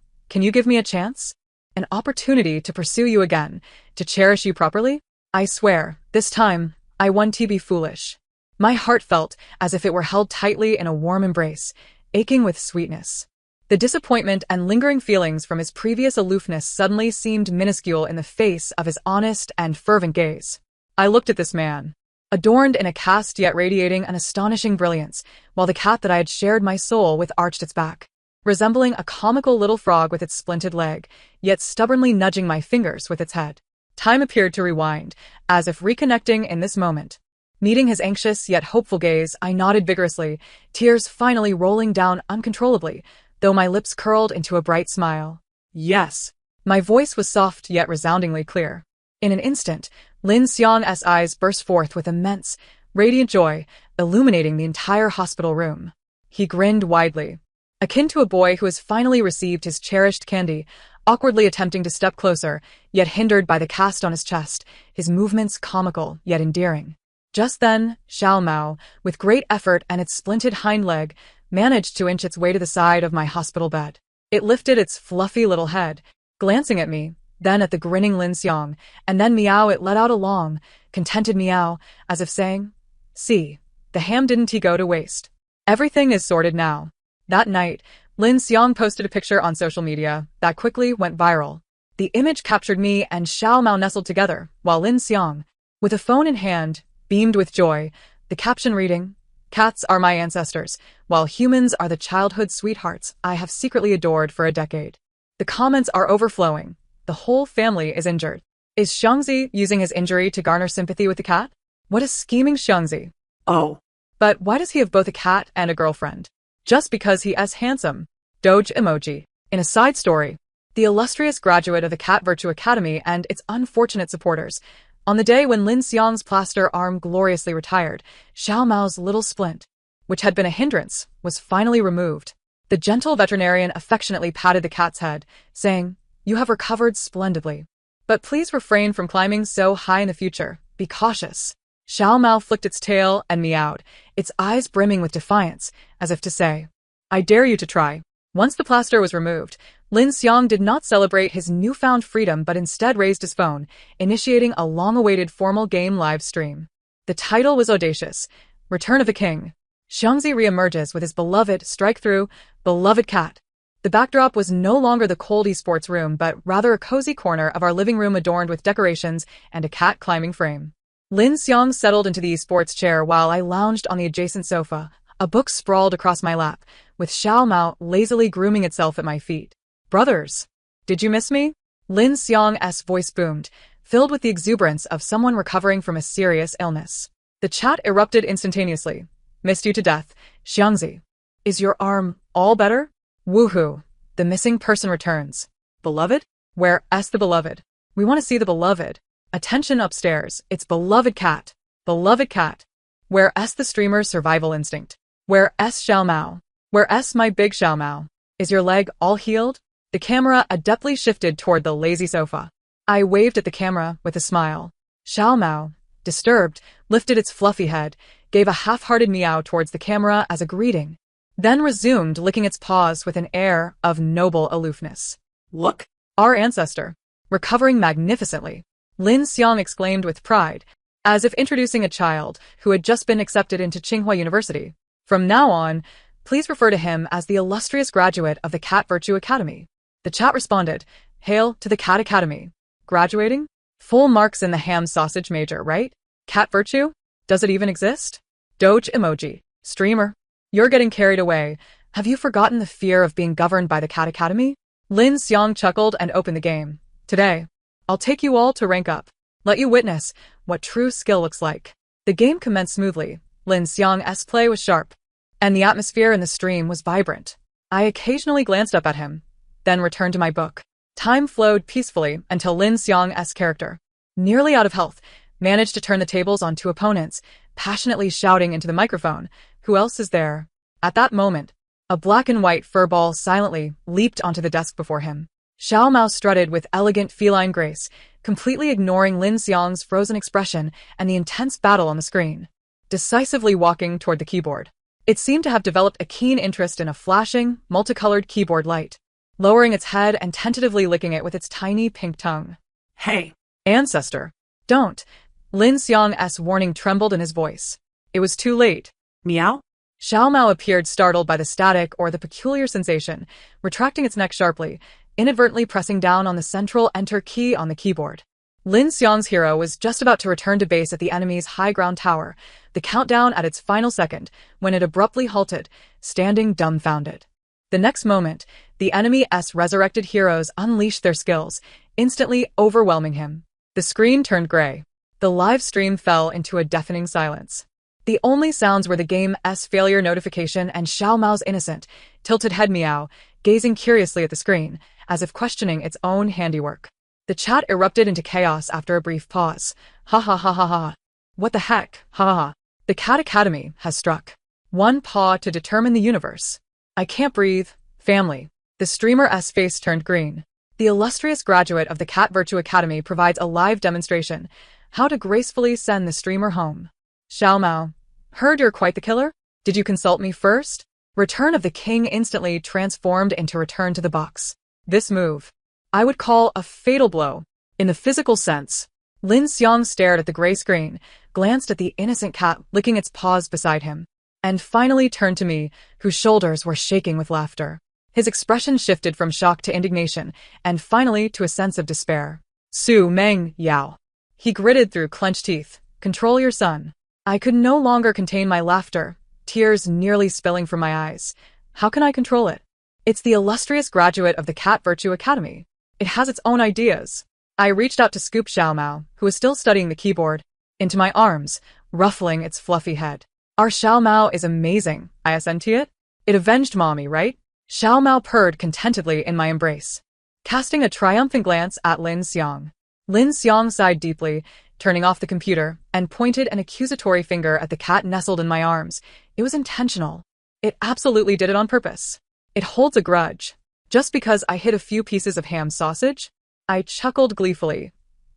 give me a chance? An opportunity to pursue you again, to cherish you properly? I swear, this time, I won't be foolish. My heart felt as if it were held tightly in a warm embrace, aching with sweetness. The disappointment and lingering feelings from his previous aloofness suddenly seemed minuscule in the face of his honest and fervent gaze. I looked at this man, adorned in a caste yet radiating an astonishing brilliance, while the cat that I had shared my soul with arched its back, resembling a comical little frog with its splinted leg, yet stubbornly nudging my fingers with its head. Time appeared to rewind, as if reconnecting in this moment. Meeting his anxious yet hopeful gaze, I nodded vigorously, tears finally rolling down uncontrollably, though my lips curled into a bright smile. Yes. My voice was soft yet resoundingly clear. In an instant, Lin Xiang's eyes burst forth with immense, radiant joy, illuminating the entire hospital room. He grinned widely, akin to a boy who has finally received his cherished candy, awkwardly attempting to step closer, yet hindered by the cast on his chest, his movements comical yet endearing. Just then, Xiao Mao, with great effort and its splinted hind leg, managed to inch its way to the side of my hospital bed. It lifted its fluffy little head, glancing at me, then at the grinning Lin Xiang, and then meow. It let out a long, contented meow, as if saying, "See, the ham didn't he go to waste. Everything is sorted now." That night, Lin Xiang posted a picture on social media that quickly went viral. The image captured me and Xiao Mao nestled together, while Lin Xiang, with a phone in hand, beamed with joy, the caption reading, "Cats are my ancestors, while humans are the childhood sweethearts I have secretly adored for a decade." The comments are overflowing. The whole family is injured. Is Xiangzi using his injury to garner sympathy with the cat? What a scheming Xiangzi. Oh. But why does he have both a cat and a girlfriend? Just because he is handsome. Doge emoji. In a side story, the illustrious graduate of the Cat Virtue Academy and its unfortunate supporters, on the day when Lin Xiang's plaster arm gloriously retired, Xiao Mao's little splint, which had been a hindrance, was finally removed. The gentle veterinarian affectionately patted the cat's head, saying, "You have recovered splendidly. But please refrain from climbing so high in the future. Be cautious." Xiao Mao flicked its tail and meowed, its eyes brimming with defiance, as if to say, "I dare you to try." Once the plaster was removed, Lin Xiang did not celebrate his newfound freedom but instead raised his phone, initiating a long-awaited formal game live stream. The title was audacious, Return of the King. Xiangzi reemerges with his beloved, strike-through, beloved cat. The backdrop was no longer the cold esports room but rather a cozy corner of our living room adorned with decorations and a cat climbing frame. Lin Xiang settled into the esports chair while I lounged on the adjacent sofa, a book sprawled across my lap, with Xiao Mao lazily grooming itself at my feet. "Brothers, did you miss me?" Lin Xiang's voice boomed, filled with the exuberance of someone recovering from a serious illness. The chat erupted instantaneously. "Missed you to death, Xiangzi. Is your arm all better? Woohoo, the missing person returns. Beloved? Where's the beloved? We want to see the beloved." Attention upstairs, it's beloved cat. Beloved cat. Where's the streamer's survival instinct? Where's Xiao Mao? Where's my big Xiao Mao? Is your leg all healed? The camera adeptly shifted toward the lazy sofa. I waved at the camera with a smile. Xiao Mao, disturbed, lifted its fluffy head, gave a half-hearted meow towards the camera as a greeting, then resumed licking its paws with an air of noble aloofness. Look. Our ancestor. Recovering magnificently, Lin Xiang exclaimed with pride, as if introducing a child who had just been accepted into Tsinghua University. From now on, please refer to him as the illustrious graduate of the Cat Virtue Academy. The chat responded, Hail to the Cat Academy. Graduating? Full marks in the ham sausage major, right? Cat Virtue? Does it even exist? Doge emoji. Streamer. You're getting carried away. Have you forgotten the fear of being governed by the Cat Academy? Lin Xiang chuckled and opened the game. Today, I'll take you all to rank up. Let you witness what true skill looks like. The game commenced smoothly. Lin Xiang's play was sharp, and the atmosphere in the stream was vibrant. I occasionally glanced up at him, then returned to my book. Time flowed peacefully until Lin Xiang's character, nearly out of health, managed to turn the tables on two opponents, passionately shouting into the microphone, "Who else is there?" At that moment, a black and white fur ball silently leaped onto the desk before him. Xiao Mao strutted with elegant feline grace, completely ignoring Lin Xiang's frozen expression and the intense battle on the screen, decisively walking toward the keyboard. It seemed to have developed a keen interest in a flashing, multicolored keyboard light, lowering its head and tentatively licking it with its tiny pink tongue. Hey. Ancestor. Don't. Lin Xiang's warning trembled in his voice. It was too late. Meow? Xiao Mao appeared startled by the static or the peculiar sensation, retracting its neck sharply, inadvertently pressing down on the central enter key on the keyboard. Lin Xiang's hero was just about to return to base at the enemy's high ground tower, the countdown at its final second, when it abruptly halted, standing dumbfounded. The next moment, the enemy's resurrected heroes unleashed their skills, instantly overwhelming him. The screen turned gray. The live stream fell into a deafening silence. The only sounds were the game's failure notification and Xiao Mao's innocent, tilted head meow, gazing curiously at the screen, as if questioning its own handiwork. The chat erupted into chaos after a brief pause. Ha ha ha ha ha. What the heck? Ha ha ha. The Cat Academy has struck. One paw to determine the universe. I can't breathe. Family. The streamer's face turned green. The illustrious graduate of the Cat Virtue Academy provides a live demonstration, how to gracefully send the streamer home. Xiao Mao. Heard you're quite the killer? Did you consult me first? Return of the King instantly transformed into return to the box. This move, I would call a fatal blow. In the physical sense, Lin Xiang stared at the gray screen, glanced at the innocent cat licking its paws beside him, and finally turned to me, whose shoulders were shaking with laughter. His expression shifted from shock to indignation, and finally to a sense of despair. Su Meng Yao. He gritted through clenched teeth. Control your son. I could no longer contain my laughter, tears nearly spilling from my eyes. How can I control it? It's the illustrious graduate of the Cat Virtue Academy. It has its own ideas. I reached out to scoop Xiao Mao, who was still studying the keyboard, into my arms, ruffling its fluffy head. Our Xiao Mao is amazing, isn't it? It avenged mommy, right? Xiao Mao purred contentedly in my embrace, casting a triumphant glance at Lin Xiang. Lin Xiang sighed deeply, turning off the computer, and pointed an accusatory finger at the cat nestled in my arms. It was intentional. It absolutely did it on purpose. It holds a grudge. Just because I hid a few pieces of ham sausage? I chuckled gleefully.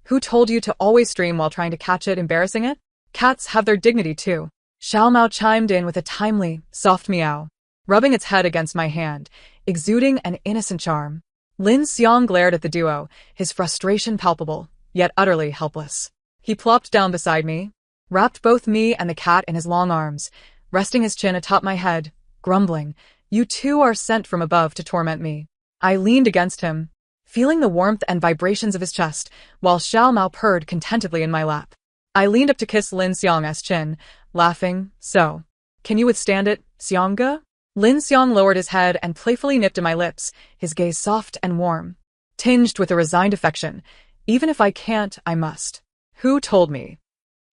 Who told you to always stream while trying to catch it embarrassing it? Cats have their dignity too. Xiao Mao chimed in with a timely, soft meow, rubbing its head against my hand, exuding an innocent charm. Lin Xiang glared at the duo, his frustration palpable, yet utterly helpless. He plopped down beside me, wrapped both me and the cat in his long arms, resting his chin atop my head, grumbling, "You two are sent from above to torment me." I leaned against him, feeling the warmth and vibrations of his chest, while Xiao Mao purred contentedly in my lap. I leaned up to kiss Lin Xiang's chin, laughing, "So, can you withstand it, Xiangge?" Lin Xiang lowered his head and playfully nipped at my lips, his gaze soft and warm, tinged with a resigned affection. "Even if I can't, I must." "Who told me?"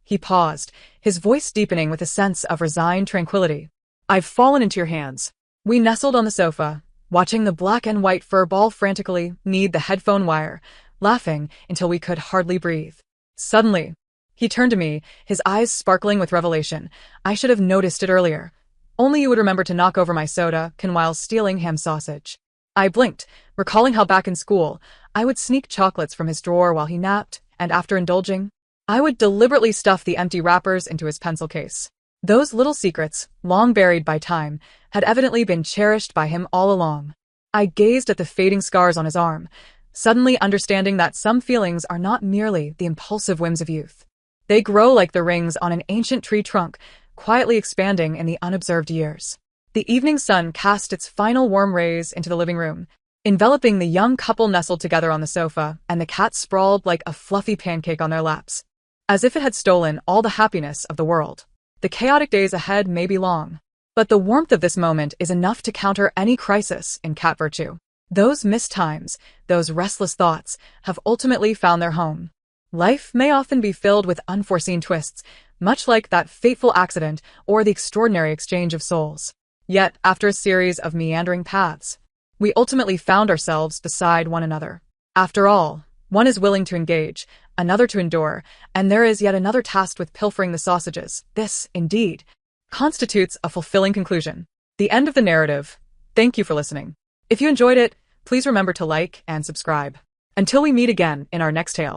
He paused, his voice deepening with a sense of resigned tranquility. "I've fallen into your hands." We nestled on the sofa, watching the black and white fur ball frantically knead the headphone wire, laughing until we could hardly breathe. Suddenly, he turned to me, his eyes sparkling with revelation. I should have noticed it earlier. Only you would remember to knock over my soda can while stealing ham sausage. I blinked, recalling how back in school, I would sneak chocolates from his drawer while he napped, and after indulging, I would deliberately stuff the empty wrappers into his pencil case. Those little secrets, long buried by time, had evidently been cherished by him all along. I gazed at the fading scars on his arm, suddenly understanding that some feelings are not merely the impulsive whims of youth. They grow like the rings on an ancient tree trunk, quietly expanding in the unobserved years. The evening sun cast its final warm rays into the living room, enveloping the young couple nestled together on the sofa, and the cat sprawled like a fluffy pancake on their laps, as if it had stolen all the happiness of the world. The chaotic days ahead may be long, but the warmth of this moment is enough to counter any crisis in cat virtue. Those missed times, those restless thoughts, have ultimately found their home. Life may often be filled with unforeseen twists, much like that fateful accident or the extraordinary exchange of souls. Yet, after a series of meandering paths, we ultimately found ourselves beside one another. After all, one is willing to engage, another to endure, and there is yet another tasked with pilfering the sausages. This, indeed, constitutes a fulfilling conclusion. The end of the narrative. Thank you for listening. If you enjoyed it, please remember to like and subscribe. Until we meet again in our next tale.